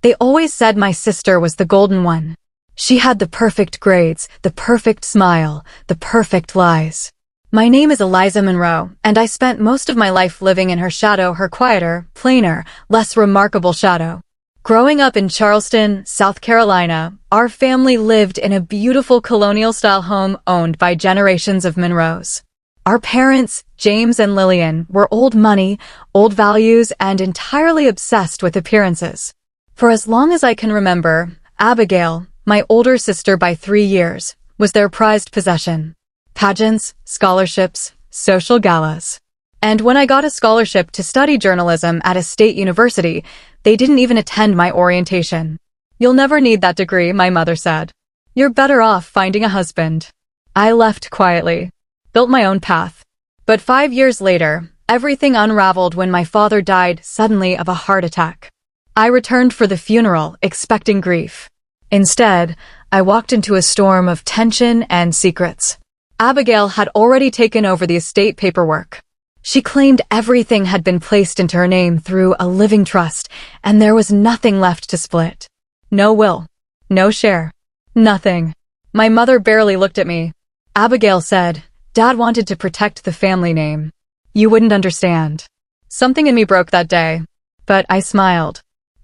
They always said my sister was the golden one. She had the perfect grades, the perfect smile, the perfect lies. My name is Eliza Monroe, and I spent most of my life living in her shadow, her quieter, plainer, less remarkable shadow. Growing up in Charleston, South Carolina, our family lived in a beautiful colonial-style home owned by generations of Monroes. Our parents, James and Lillian, were old money, old values, and entirely obsessed with appearances. For as long as I can remember, Abigail, my older sister by 3 years, was their prized possession. Pageants, scholarships, social galas. And when I got a scholarship to study journalism at a state university, they didn't even attend my orientation. "You'll never need that degree," my mother said. "You're better off finding a husband." I left quietly, built my own path. But 5 years later, everything unraveled when my father died suddenly of a heart attack. I returned for the funeral, expecting grief. Instead, I walked into a storm of tension and secrets. Abigail had already taken over the estate paperwork. She claimed everything had been placed into her name through a living trust, and there was nothing left to split. No will. No share. Nothing. My mother barely looked at me. Abigail said, "Dad wanted to protect the family name. You wouldn't understand." Something in me broke that day, but I smiled.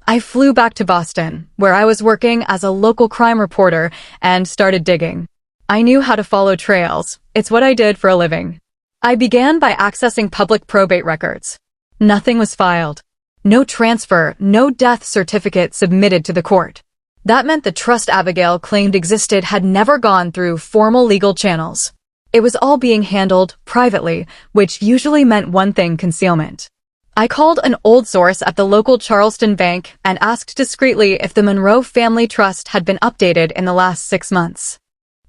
I flew back to Boston, where I was working as a local crime reporter, and started digging. I knew how to follow trails. It's what I did for a living. I began by accessing public probate records. Nothing was filed. No transfer, no death certificate submitted to the court. That meant the trust Abigail claimed existed had never gone through formal legal channels. It was all being handled privately, which usually meant one thing: concealment. I called an old source at the local Charleston bank and asked discreetly if the Monroe family trust had been updated in the last 6 months.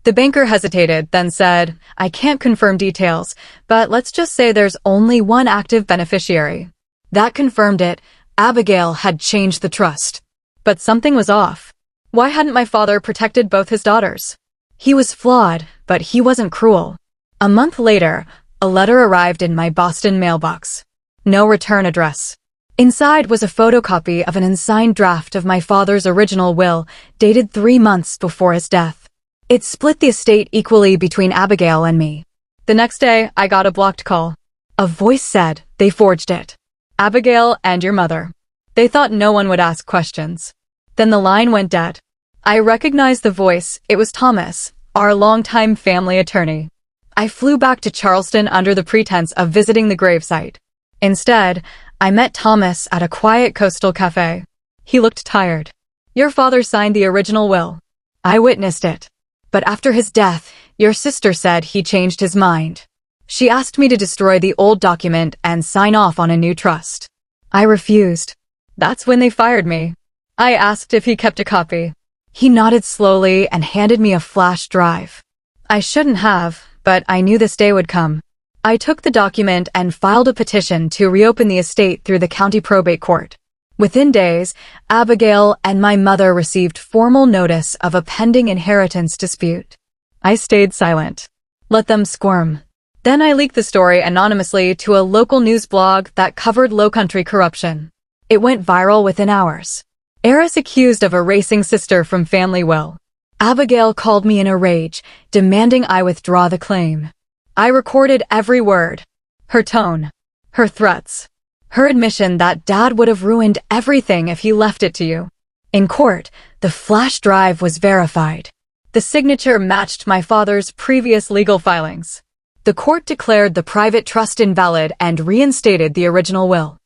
The banker hesitated, then said, "I can't confirm details, but let's just say there's only one active beneficiary." That confirmed it. Abigail had changed the trust. But something was off. Why hadn't my father protected both his daughters? He was flawed, but he wasn't cruel. A month later, a letter arrived in my Boston mailbox. No return address. Inside was a photocopy of an unsigned draft of my father's original will, dated 3 months before his death. It split the estate equally between Abigail and me. The next day, I got a blocked call. A voice said, "They forged it. Abigail and your mother." They thought no one would ask questions. Then the line went dead. I recognized the voice. It was Thomas, our longtime family attorney. I flew back to Charleston under the pretense of visiting the gravesite. Instead, I met Thomas at a quiet coastal cafe. He looked tired. "Your father signed the original will. I witnessed it. But after his death, your sister said he changed his mind. She asked me to destroy the old document and sign off on a new trust. I refused. That's when they fired me." I asked if he kept a copy. He nodded slowly and handed me a flash drive. I shouldn't have, but I knew this day would come. I took the document and filed a petition to reopen the estate through the county probate court. Within days, Abigail and my mother received formal notice of a pending inheritance dispute. I stayed silent. Let them squirm. Then I leaked the story anonymously to a local news blog that covered low-country corruption. It went viral within hours. Heiress accused of erasing sister from family will. Abigail called me in a rage, demanding I withdraw the claim. I recorded every word. Her tone. Her threats. Her admission that Dad would have ruined everything if he left it to you. In court, the flash drive was verified. The signature matched my father's previous legal filings. The court declared the private trust invalid and reinstated the original will.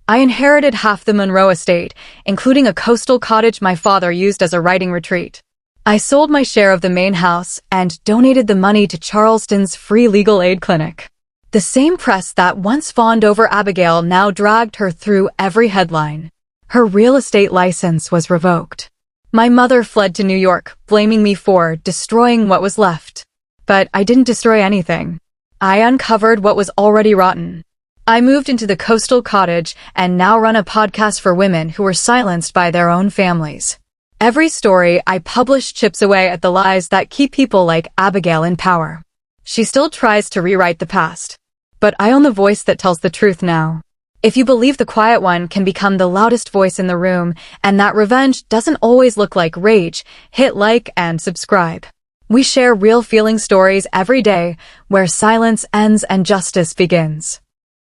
I inherited half the Monroe estate, including a coastal cottage my father used as a writing retreat. I sold my share of the main house and donated the money to Charleston's free legal aid clinic. The same press that once fawned over Abigail now dragged her through every headline. Her real estate license was revoked. My mother fled to New York, blaming me for destroying what was left. But I didn't destroy anything. I uncovered what was already rotten. I moved into the coastal cottage and now run a podcast for women who were silenced by their own families. Every story I publish chips away at the lies that keep people like Abigail in power. She still tries to rewrite the past. But I own the voice that tells the truth now. If you believe the quiet one can become the loudest voice in the room, and that revenge doesn't always look like rage, hit like and subscribe. We share real feeling stories every day, where silence ends and justice begins.